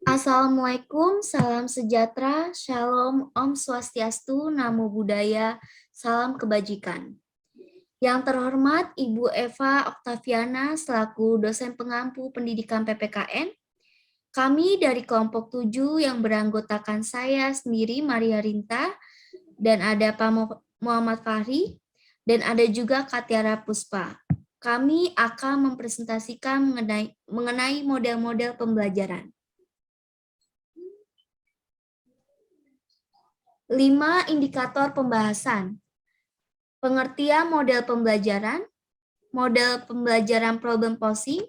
Assalamualaikum, salam sejahtera, shalom, om swastiastu, namo buddhaya, salam kebajikan. Yang terhormat Ibu Eva Oktaviana selaku dosen pengampu pendidikan PPKN, kami dari kelompok 7 yang beranggotakan saya sendiri Maria Rinta, dan ada Pak Muhammad Fahri, dan ada juga Kak Tiara Puspa. Kami akan mempresentasikan mengenai model-model pembelajaran. 5 indikator pembahasan. Pengertian model pembelajaran problem posing,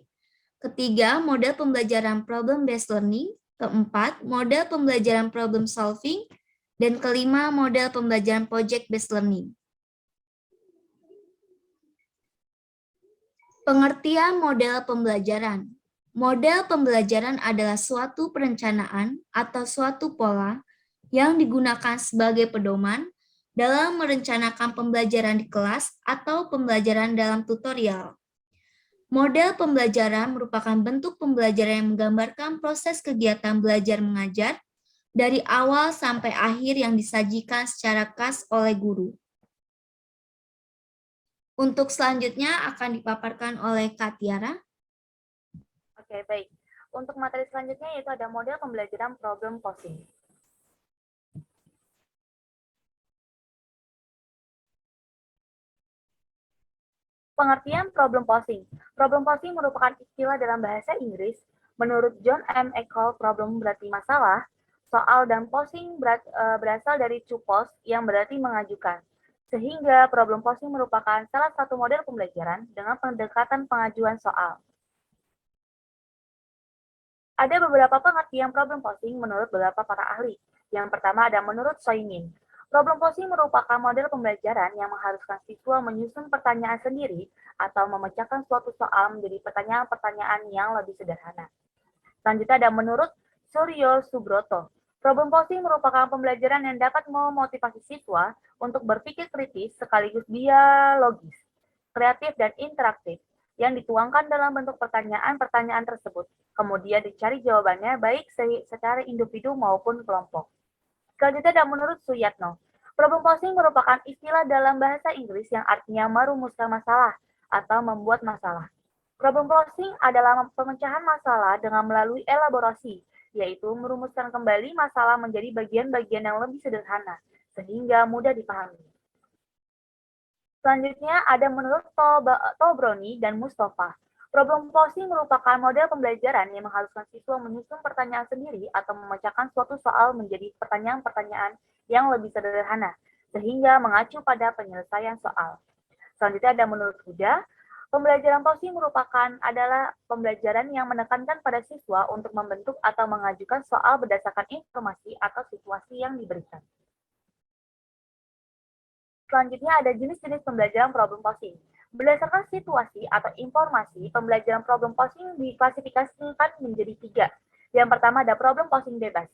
ketiga, model pembelajaran problem based learning, keempat, model pembelajaran problem solving, dan kelima, model pembelajaran project based learning. Pengertian model pembelajaran. Model pembelajaran adalah suatu perencanaan atau suatu pola yang digunakan sebagai pedoman dalam merencanakan pembelajaran di kelas atau pembelajaran dalam tutorial. Model pembelajaran merupakan bentuk pembelajaran yang menggambarkan proses kegiatan belajar mengajar dari awal sampai akhir yang disajikan secara khas oleh guru. Untuk selanjutnya akan dipaparkan oleh Kak Tiara. Oke, baik. Untuk materi selanjutnya yaitu ada model pembelajaran problem posing. Pengertian problem posing. Problem posing merupakan istilah dalam bahasa Inggris. Menurut John M. Eckhart, problem berarti masalah, soal dan posing berasal dari to pose yang berarti mengajukan. Sehingga problem posing merupakan salah satu model pembelajaran dengan pendekatan pengajuan soal. Ada beberapa pengertian problem posing menurut beberapa para ahli. Yang pertama ada menurut Soimin. Problem posing merupakan model pembelajaran yang mengharuskan siswa menyusun pertanyaan sendiri atau memecahkan suatu soal menjadi pertanyaan-pertanyaan yang lebih sederhana. Selanjutnya ada menurut Suryo Subroto. Problem posing merupakan pembelajaran yang dapat memotivasi siswa untuk berpikir kritis sekaligus dialogis, kreatif, dan interaktif yang dituangkan dalam bentuk pertanyaan-pertanyaan tersebut. Kemudian dicari jawabannya baik secara individu maupun kelompok. Selanjutnya ada menurut Suyatno. Problem posing merupakan istilah dalam bahasa Inggris yang artinya merumuskan masalah atau membuat masalah. Problem posing adalah pemecahan masalah dengan melalui elaborasi, yaitu merumuskan kembali masalah menjadi bagian-bagian yang lebih sederhana, sehingga mudah dipahami. Selanjutnya ada menurut Tobroni dan Mustafa. Problem posing merupakan model pembelajaran yang mengharuskan siswa menyusun pertanyaan sendiri atau memecahkan suatu soal menjadi pertanyaan-pertanyaan yang lebih sederhana, sehingga mengacu pada penyelesaian soal. Selanjutnya ada menurut Huda, pembelajaran posing adalah pembelajaran yang menekankan pada siswa untuk membentuk atau mengajukan soal berdasarkan informasi atau situasi yang diberikan. Selanjutnya ada jenis-jenis pembelajaran problem posing. Berdasarkan situasi atau informasi, pembelajaran problem posing diklasifikasikan menjadi 3. Yang pertama ada problem posing bebas.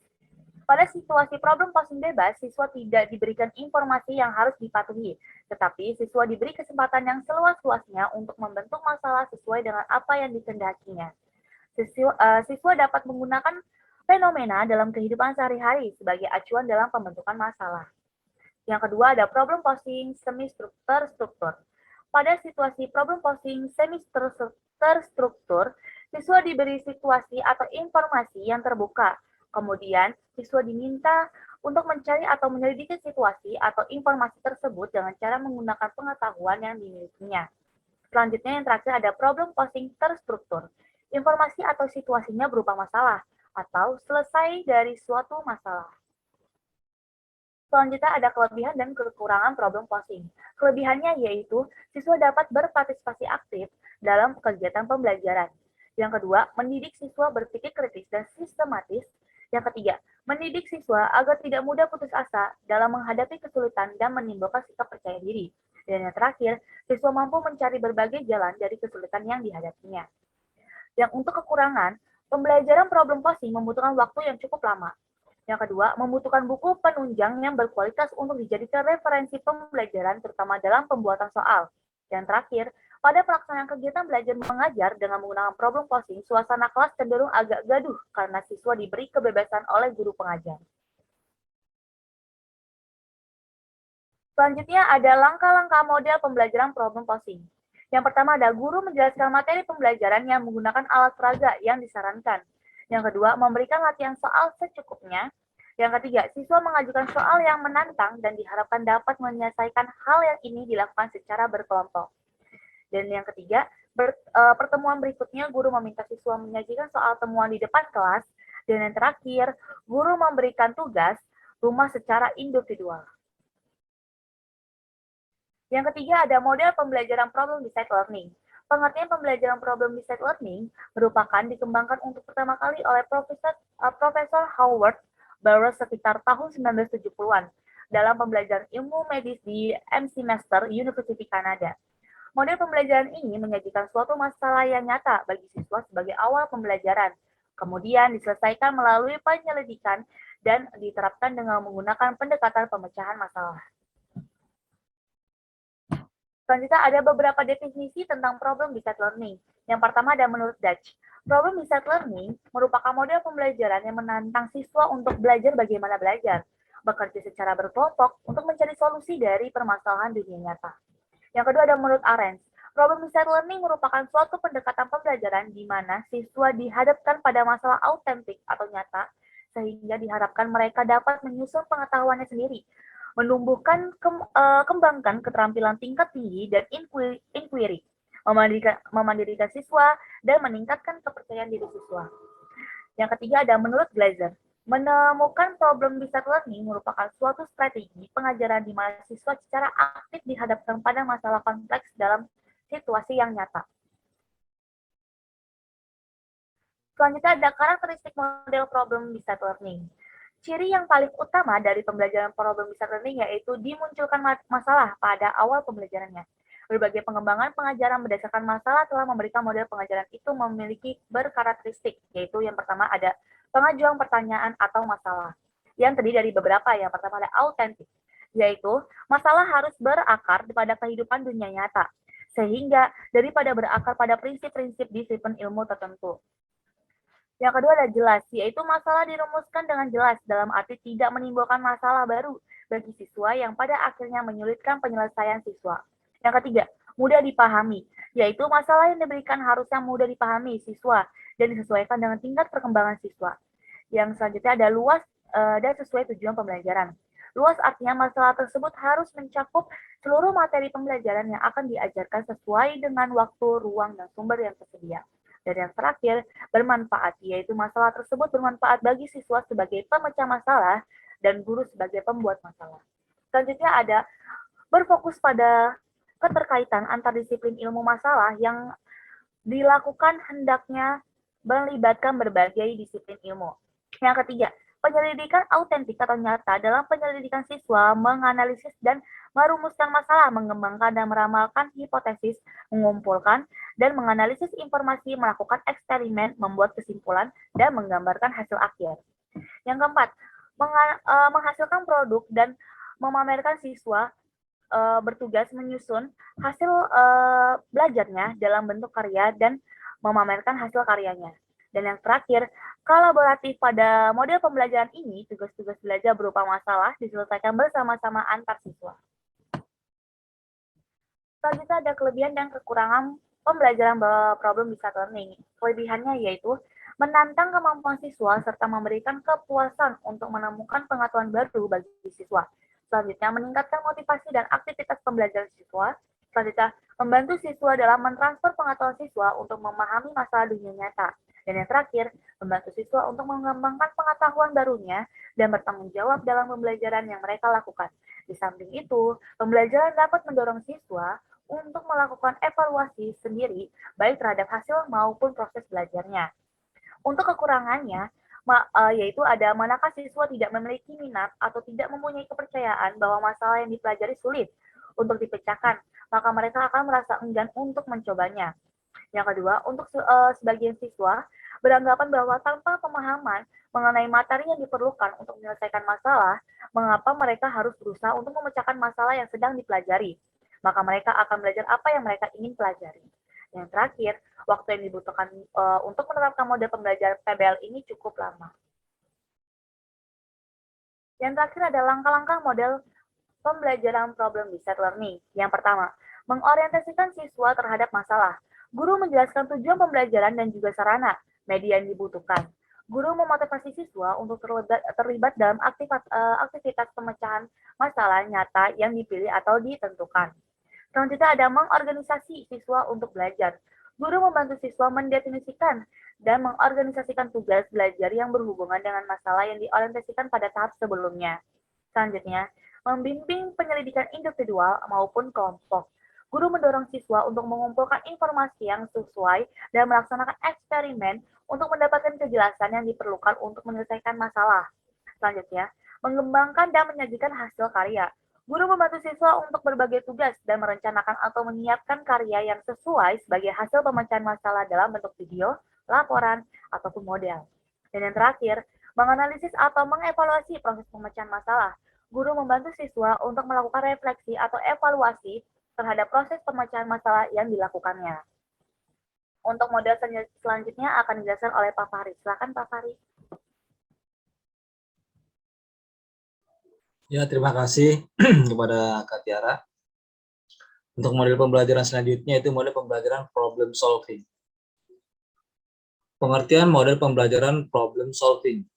Pada situasi problem posing bebas, siswa tidak diberikan informasi yang harus dipatuhi, tetapi siswa diberi kesempatan yang seluas-luasnya untuk membentuk masalah sesuai dengan apa yang dikehendakinya. Siswa dapat menggunakan fenomena dalam kehidupan sehari-hari sebagai acuan dalam pembentukan masalah. Yang kedua ada problem posing semi-terstruktur. Pada situasi problem posing semi-terstruktur, siswa diberi situasi atau informasi yang terbuka. Kemudian, siswa diminta untuk mencari atau menyelidiki situasi atau informasi tersebut dengan cara menggunakan pengetahuan yang dimilikinya. Selanjutnya yang terakhir ada problem posing terstruktur. Informasi atau situasinya berupa masalah atau selesai dari suatu masalah. Selanjutnya ada kelebihan dan kekurangan problem posing. Kelebihannya yaitu siswa dapat berpartisipasi aktif dalam kegiatan pembelajaran. Yang kedua, mendidik siswa berpikir kritis dan sistematis. Yang ketiga, mendidik siswa agar tidak mudah putus asa dalam menghadapi kesulitan dan menimbulkan sikap percaya diri. Dan yang terakhir, siswa mampu mencari berbagai jalan dari kesulitan yang dihadapinya. Yang untuk kekurangan, pembelajaran problem posing membutuhkan waktu yang cukup lama. Yang kedua, membutuhkan buku penunjang yang berkualitas untuk dijadikan referensi pembelajaran, terutama dalam pembuatan soal. Yang terakhir, Pada pelaksanaan kegiatan belajar mengajar dengan menggunakan problem posing, suasana kelas cenderung agak gaduh karena siswa diberi kebebasan oleh guru pengajar. Selanjutnya ada langkah-langkah model pembelajaran problem posing. Yang pertama ada guru menjelaskan materi pembelajaran yang menggunakan alat peraga yang disarankan. Yang kedua, memberikan latihan soal secukupnya. Yang ketiga, siswa mengajukan soal yang menantang dan diharapkan dapat menyelesaikan hal yang ini dilakukan secara berkelompok. Dan yang ketiga, pertemuan berikutnya guru meminta siswa menyajikan soal temuan di depan kelas. Dan yang terakhir, guru memberikan tugas rumah secara individual. Yang ketiga ada model pembelajaran problem-based learning. Pengertian pembelajaran problem-based learning merupakan dikembangkan untuk pertama kali oleh Profesor Howard Barrow sekitar tahun 1970-an dalam pembelajaran ilmu medis di McMaster University Kanada. Model pembelajaran ini menyajikan suatu masalah yang nyata bagi siswa sebagai awal pembelajaran, kemudian diselesaikan melalui penyelidikan dan diterapkan dengan menggunakan pendekatan pemecahan masalah. Selanjutnya ada beberapa definisi tentang problem-based learning. Yang pertama ada menurut Dutch. Problem-based learning merupakan model pembelajaran yang menantang siswa untuk belajar bagaimana belajar, bekerja secara berkelompok untuk mencari solusi dari permasalahan dunia nyata. Yang kedua ada menurut Arendt. Problem-based learning merupakan suatu pendekatan pembelajaran di mana siswa dihadapkan pada masalah autentik atau nyata, sehingga diharapkan mereka dapat menyusun pengetahuannya sendiri, menumbuhkan kembangkan keterampilan tingkat tinggi dan inquiry, memandirikan siswa dan meningkatkan kepercayaan diri siswa. Yang ketiga ada menurut Glaser. Menemukan problem-based learning merupakan suatu strategi pengajaran di mana siswa secara aktif dihadapkan pada masalah kompleks dalam situasi yang nyata. Selanjutnya ada karakteristik model problem-based learning. Ciri yang paling utama dari pembelajaran problem-based learning yaitu dimunculkan masalah pada awal pembelajarannya. Berbagai pengembangan pengajaran berdasarkan masalah telah memberikan model pengajaran itu memiliki berkarakteristik, yaitu yang pertama ada pengajuan pertanyaan atau masalah, yang terdiri dari beberapa. Yang pertama ada autentik, yaitu masalah harus berakar pada kehidupan dunia nyata, sehingga daripada berakar pada prinsip-prinsip disiplin ilmu tertentu. Yang kedua adalah jelas, yaitu masalah dirumuskan dengan jelas dalam arti tidak menimbulkan masalah baru bagi siswa yang pada akhirnya menyulitkan penyelesaian siswa. Yang ketiga, mudah dipahami, yaitu masalah yang diberikan harusnya mudah dipahami siswa dan disesuaikan dengan tingkat perkembangan siswa. Yang selanjutnya ada luas dan sesuai tujuan pembelajaran. Luas artinya masalah tersebut harus mencakup seluruh materi pembelajaran yang akan diajarkan sesuai dengan waktu, ruang, dan sumber yang tersedia. Dan yang terakhir, bermanfaat, yaitu masalah tersebut bermanfaat bagi siswa sebagai pemecah masalah dan guru sebagai pembuat masalah. Selanjutnya ada berfokus pada keterkaitan antar disiplin ilmu masalah yang dilakukan hendaknya melibatkan berbagai disiplin ilmu. Yang ketiga, penyelidikan autentik atau nyata dalam penyelidikan siswa menganalisis dan merumuskan masalah, mengembangkan dan meramalkan hipotesis, mengumpulkan dan menganalisis informasi, melakukan eksperimen, membuat kesimpulan, dan menggambarkan hasil akhir. Yang keempat, menghasilkan produk dan memamerkan siswa bertugas menyusun hasil belajarnya dalam bentuk karya dan memamerkan hasil karyanya. Dan yang terakhir, kolaboratif pada model pembelajaran ini, tugas-tugas belajar berupa masalah diselesaikan bersama-sama antar siswa. Selanjutnya ada kelebihan dan kekurangan pembelajaran problem-based learning. Kelebihannya yaitu menantang kemampuan siswa serta memberikan kepuasan untuk menemukan pengetahuan baru bagi siswa. Selanjutnya, meningkatkan motivasi dan aktivitas pembelajaran siswa. Selanjutnya, membantu siswa dalam mentransfer pengetahuan siswa untuk memahami masalah dunia nyata. Dan yang terakhir, membantu siswa untuk mengembangkan pengetahuan barunya dan bertanggung jawab dalam pembelajaran yang mereka lakukan. Di samping itu, pembelajaran dapat mendorong siswa untuk melakukan evaluasi sendiri, baik terhadap hasil maupun proses belajarnya. Untuk kekurangannya, yaitu ada manakah siswa tidak memiliki minat atau tidak mempunyai kepercayaan bahwa masalah yang dipelajari sulit untuk dipecahkan, maka mereka akan merasa enggan untuk mencobanya. Yang kedua, untuk sebagian siswa beranggapan bahwa tanpa pemahaman mengenai materi yang diperlukan untuk menyelesaikan masalah, mengapa mereka harus berusaha untuk memecahkan masalah yang sedang dipelajari. maka mereka akan belajar apa yang mereka ingin pelajari. Yang terakhir, waktu yang dibutuhkan untuk menerapkan model pembelajaran PBL ini cukup lama. Yang terakhir adalah langkah-langkah model pembelajaran problem-based learning. Yang pertama, mengorientasikan siswa terhadap masalah. Guru menjelaskan tujuan pembelajaran dan juga sarana, media yang dibutuhkan. Guru memotivasi siswa untuk terlibat dalam aktivitas pemecahan masalah nyata yang dipilih atau ditentukan. Selanjutnya ada mengorganisasi siswa untuk belajar. Guru membantu siswa mendefinisikan dan mengorganisasikan tugas belajar yang berhubungan dengan masalah yang diorientasikan pada tahap sebelumnya. Selanjutnya, membimbing penyelidikan individual maupun kelompok. Guru mendorong siswa untuk mengumpulkan informasi yang sesuai dan melaksanakan eksperimen untuk mendapatkan kejelasan yang diperlukan untuk menyelesaikan masalah. Selanjutnya, mengembangkan dan menyajikan hasil karya. Guru membantu siswa untuk berbagai tugas dan merencanakan atau menyiapkan karya yang sesuai sebagai hasil pemecahan masalah dalam bentuk video, laporan, ataupun model. Dan yang terakhir, menganalisis atau mengevaluasi proses pemecahan masalah. Guru membantu siswa untuk melakukan refleksi atau evaluasi terhadap proses pemecahan masalah yang dilakukannya. Untuk model selanjutnya akan dijelaskan oleh Pak Fahri. Silakan Pak Fahri. Ya, terima kasih kepada Kak Tiara. Untuk model pembelajaran selanjutnya itu model pembelajaran problem solving. Pengertian model pembelajaran problem solving.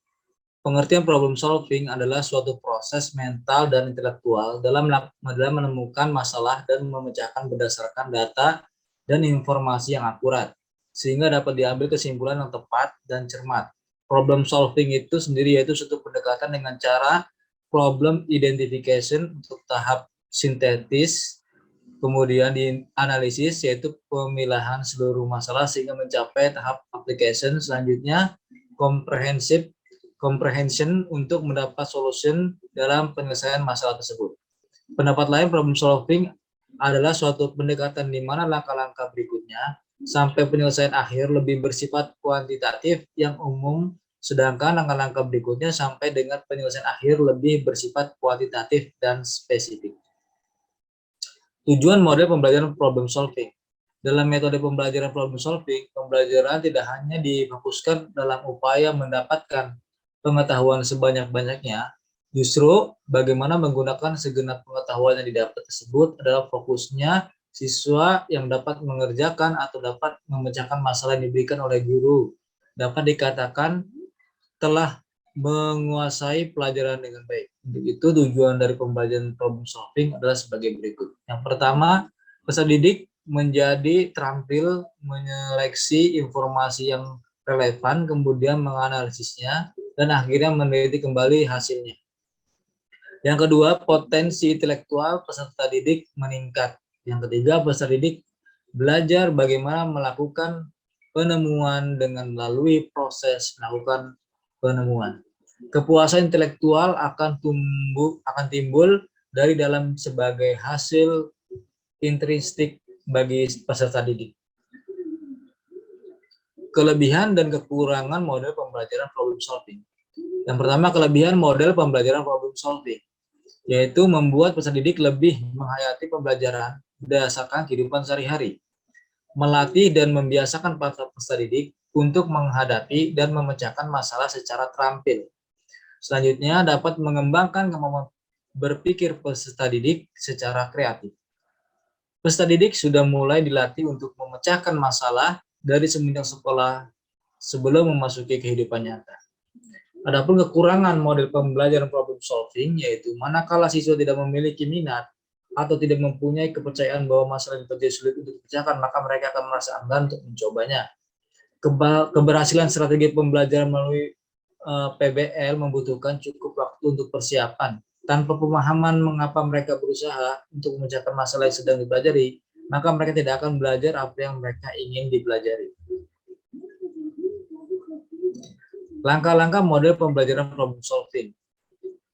Pengertian problem solving adalah suatu proses mental dan intelektual dalam menemukan masalah dan memecahkan berdasarkan data dan informasi yang akurat, sehingga dapat diambil kesimpulan yang tepat dan cermat. Problem solving itu sendiri yaitu suatu pendekatan dengan cara problem identification untuk tahap sintetis, kemudian di analisis yaitu pemilahan seluruh masalah sehingga mencapai tahap application, selanjutnya comprehension untuk mendapat solution dalam penyelesaian masalah tersebut. Pendapat lain, problem solving adalah suatu pendekatan di mana langkah-langkah berikutnya sampai penyelesaian akhir lebih bersifat kuantitatif yang umum, sedangkan langkah-langkah berikutnya sampai dengan penyelesaian akhir lebih bersifat kuantitatif dan spesifik. Tujuan model pembelajaran problem solving. Dalam metode pembelajaran problem solving, pembelajaran tidak hanya difokuskan dalam upaya mendapatkan pengetahuan sebanyak-banyaknya, justru bagaimana menggunakan segenap pengetahuan yang didapat tersebut adalah fokusnya siswa yang dapat mengerjakan atau dapat memecahkan masalah yang diberikan oleh guru. Dapat dikatakan telah menguasai pelajaran dengan baik. Untuk itu tujuan dari pembelajaran problem solving adalah sebagai berikut. Yang pertama, peserta didik menjadi terampil menyeleksi informasi yang relevan, kemudian menganalisisnya, dan akhirnya meneliti kembali hasilnya. Yang kedua, potensi intelektual peserta didik meningkat. Yang ketiga, peserta didik belajar bagaimana melakukan penemuan dengan melalui proses melakukan penemuan. Kepuasan intelektual akan timbul dari dalam sebagai hasil intrinsik bagi peserta didik. Kelebihan dan kekurangan model pembelajaran problem solving. Yang pertama, kelebihan model pembelajaran problem solving, yaitu membuat peserta didik lebih menghayati pembelajaran berdasarkan kehidupan sehari-hari, melatih dan membiasakan para peserta didik untuk menghadapi dan memecahkan masalah secara terampil. Selanjutnya, dapat mengembangkan kemampuan berpikir peserta didik secara kreatif. Peserta didik sudah mulai dilatih untuk memecahkan masalah dari semenjak sekolah sebelum memasuki kehidupan nyata. Adapun kekurangan model pembelajaran problem solving yaitu manakala siswa tidak memiliki minat atau tidak mempunyai kepercayaan bahwa masalah yang terjadi sulit untuk dipecahkan, maka mereka akan merasa enggan untuk mencobanya. Keberhasilan strategi pembelajaran melalui PBL membutuhkan cukup waktu untuk persiapan. Tanpa pemahaman mengapa mereka berusaha untuk memecahkan masalah yang sedang dipelajari, maka mereka tidak akan belajar apa yang mereka ingin dipelajari. Langkah-langkah model pembelajaran problem solving.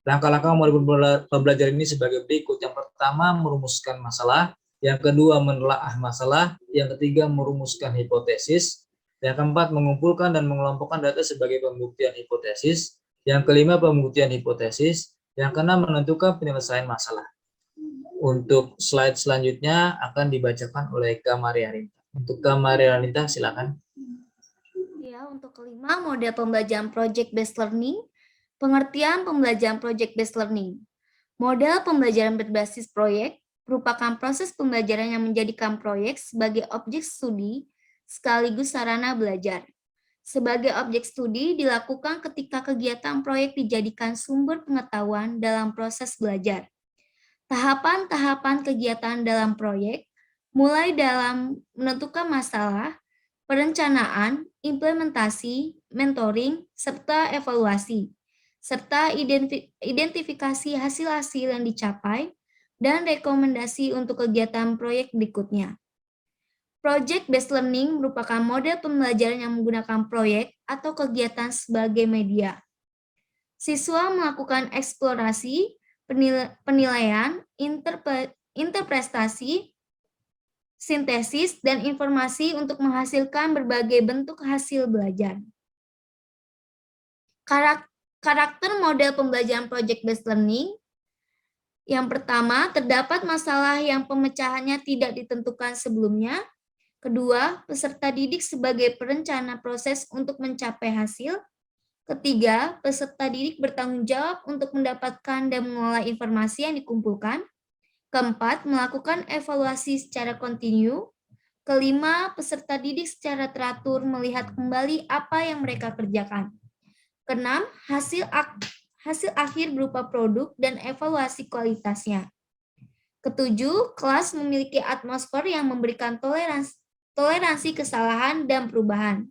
Langkah-langkah model pembelajaran ini sebagai berikut. Yang pertama, merumuskan masalah. Yang kedua, menelaah masalah. Yang ketiga, merumuskan hipotesis. Yang keempat, mengumpulkan dan mengelompokkan data sebagai pembuktian hipotesis. Yang kelima, pembuktian hipotesis. Yang keenam, menentukan penyelesaian masalah. Untuk slide selanjutnya akan dibacakan oleh Kak Maria Rinta. Untuk Kak Maria Rinta, silakan. Ya, untuk kelima, model pembelajaran project based learning. Pengertian pembelajaran project based learning. Model pembelajaran berbasis proyek merupakan proses pembelajaran yang menjadikan proyek sebagai objek studi sekaligus sarana belajar. Sebagai objek studi dilakukan ketika kegiatan proyek dijadikan sumber pengetahuan dalam proses belajar. Tahapan-tahapan kegiatan dalam proyek mulai dalam menentukan masalah, perencanaan, implementasi, mentoring, serta evaluasi, serta identifikasi hasil-hasil yang dicapai dan rekomendasi untuk kegiatan proyek berikutnya. Project-based learning merupakan model pembelajaran yang menggunakan proyek atau kegiatan sebagai media. Siswa melakukan eksplorasi, penilaian, interpretasi, sintesis, dan informasi untuk menghasilkan berbagai bentuk hasil belajar. Karakter model pembelajaran project-based learning. Yang pertama, terdapat masalah yang pemecahannya tidak ditentukan sebelumnya. Kedua, peserta didik sebagai perencana proses untuk mencapai hasil. Ketiga, peserta didik bertanggung jawab untuk mendapatkan dan mengolah informasi yang dikumpulkan. Keempat, melakukan evaluasi secara kontinu. Kelima, peserta didik secara teratur melihat kembali apa yang mereka kerjakan. Keenam, hasil akhir berupa produk dan evaluasi kualitasnya. Ketujuh, kelas memiliki atmosfer yang memberikan toleransi kesalahan dan perubahan.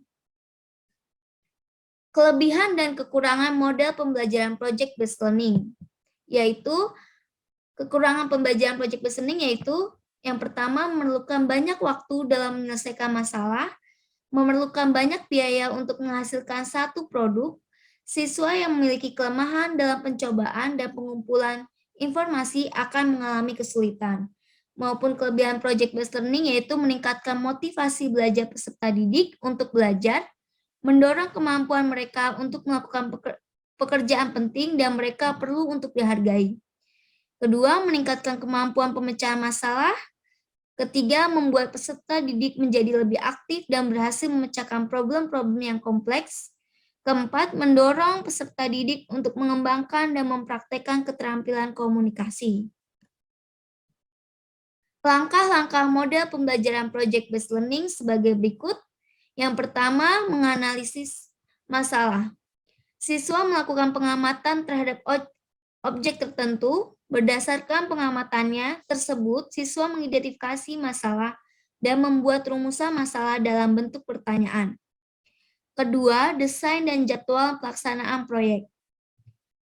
Kelebihan dan kekurangan model pembelajaran project-based learning, yaitu kekurangan pembelajaran project-based learning yaitu yang pertama memerlukan banyak waktu dalam menyelesaikan masalah, memerlukan banyak biaya untuk menghasilkan satu produk, siswa yang memiliki kelemahan dalam pencobaan dan pengumpulan informasi akan mengalami kesulitan, maupun kelebihan project-based learning yaitu meningkatkan motivasi belajar peserta didik untuk belajar, mendorong kemampuan mereka untuk melakukan pekerjaan penting dan mereka perlu untuk dihargai. Kedua, meningkatkan kemampuan pemecahan masalah. Ketiga, membuat peserta didik menjadi lebih aktif dan berhasil memecahkan problem-problem yang kompleks. Keempat, mendorong peserta didik untuk mengembangkan dan mempraktekkan keterampilan komunikasi. Langkah-langkah model pembelajaran project-based learning sebagai berikut. Yang pertama, menganalisis masalah. Siswa melakukan pengamatan terhadap objek tertentu. Berdasarkan pengamatannya tersebut, siswa mengidentifikasi masalah dan membuat rumusan masalah dalam bentuk pertanyaan. Kedua, desain dan jadwal pelaksanaan proyek.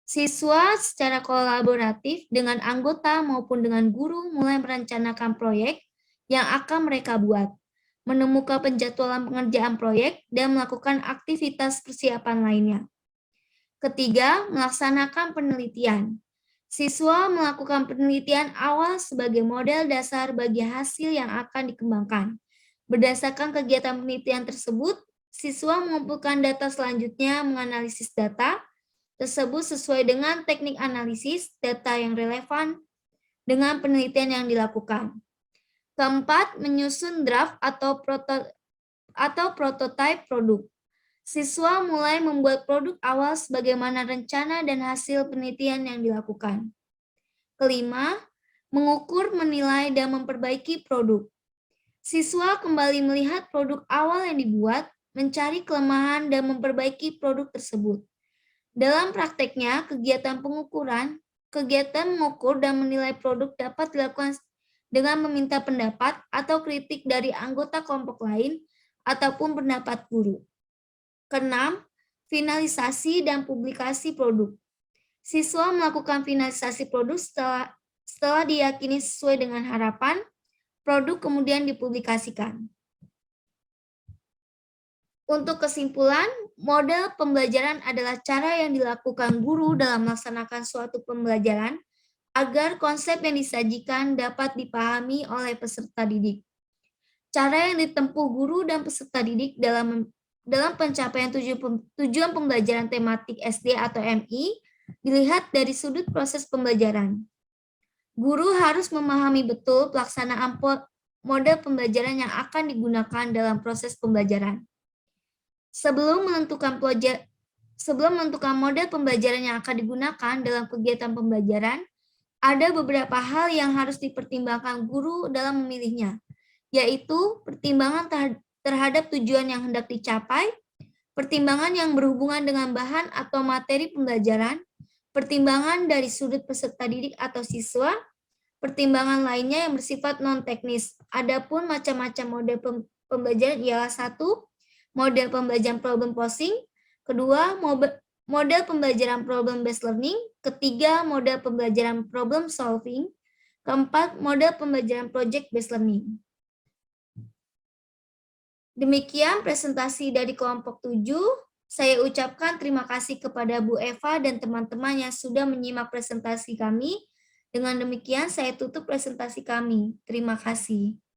Siswa secara kolaboratif dengan anggota maupun dengan guru mulai merencanakan proyek yang akan mereka buat, menemukan penjadwalan pengerjaan proyek, dan melakukan aktivitas persiapan lainnya. Ketiga, melaksanakan penelitian. Siswa melakukan penelitian awal sebagai model dasar bagi hasil yang akan dikembangkan. Berdasarkan kegiatan penelitian tersebut, siswa mengumpulkan data selanjutnya menganalisis data tersebut sesuai dengan teknik analisis data yang relevan dengan penelitian yang dilakukan. Keempat, menyusun draft atau prototipe produk. Siswa mulai membuat produk awal sebagaimana rencana dan hasil penelitian yang dilakukan. Kelima, mengukur, menilai, dan memperbaiki produk. Siswa kembali melihat produk awal yang dibuat, mencari kelemahan, dan memperbaiki produk tersebut. Dalam prakteknya, kegiatan mengukur dan menilai produk dapat dilakukan dengan meminta pendapat atau kritik dari anggota kelompok lain ataupun pendapat guru. Keenam, finalisasi dan publikasi produk. Siswa melakukan finalisasi produk setelah diyakini sesuai dengan harapan, produk kemudian dipublikasikan. Untuk kesimpulan, model pembelajaran adalah cara yang dilakukan guru dalam melaksanakan suatu pembelajaran agar konsep yang disajikan dapat dipahami oleh peserta didik. Cara yang ditempuh guru dan peserta didik dalam pencapaian tujuan pembelajaran tematik SD atau MI dilihat dari sudut proses pembelajaran. Guru harus memahami betul pelaksanaan model pembelajaran yang akan digunakan dalam proses pembelajaran. Sebelum menentukan model pembelajaran yang akan digunakan dalam kegiatan pembelajaran, ada beberapa hal yang harus dipertimbangkan guru dalam memilihnya, yaitu pertimbangan terhadap tujuan yang hendak dicapai, pertimbangan yang berhubungan dengan bahan atau materi pembelajaran, pertimbangan dari sudut peserta didik atau siswa, pertimbangan lainnya yang bersifat non-teknis. Adapun macam-macam model pembelajaran ialah 1. Model pembelajaran problem posing, kedua, model pembelajaran problem-based learning, ketiga, model pembelajaran problem solving, keempat, model pembelajaran project-based learning. Demikian presentasi dari kelompok 7. Saya ucapkan terima kasih kepada Bu Eva dan teman-teman yang sudah menyimak presentasi kami. Dengan demikian, saya tutup presentasi kami. Terima kasih.